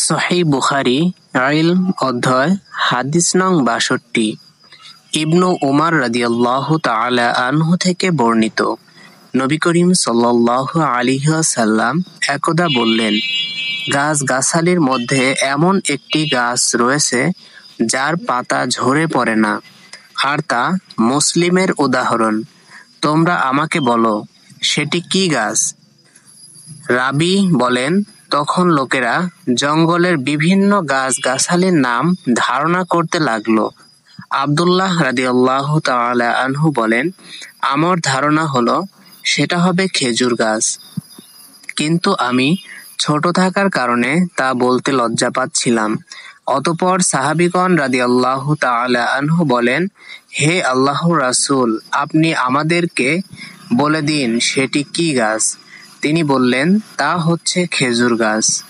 সহিহ বুখারী ইলম অধ্যায় হাদিস নং ৬২। ইবনু উমর রাদিয়াল্লাহু তাআলা আনহু থেকে বর্ণিত, নবী করিম সাল্লাল্লাহু আলাইহি ওয়াসাল্লাম একদা বললেন, গাছ-গাছালির মধ্যে এমন একটি গাছ রয়েছে যার পাতা ঝরে পড়ে না, আর তা মুসলিমের উদাহরণ। তোমরা আমাকে বলো, সেটি কি গাছ? রাবী বলেন, তখন লোকেরা জঙ্গলের বিভিন্ন গাছ-গাছালির নাম ধারণা করতে লাগলো। আব্দুল্লাহ রাদিয়াল্লাহু তাআলা আনহু বলেন, আমার ধারণা হলো সেটা হবে খেজুর গাছ, কিন্তু আমি ছোট থাকার কারণে তা বলতে লজ্জা পাচ্ছিলাম। অতঃপর সাহাবীগণ রাদিয়াল্লাহু তাআলা আনহু বলেন, হে আল্লাহর রাসূল, আপনি আমাদেরকে বলে দিন সেটি কি গাছ? তিনি বললেন, তা হচ্ছে খেজুর গাছ।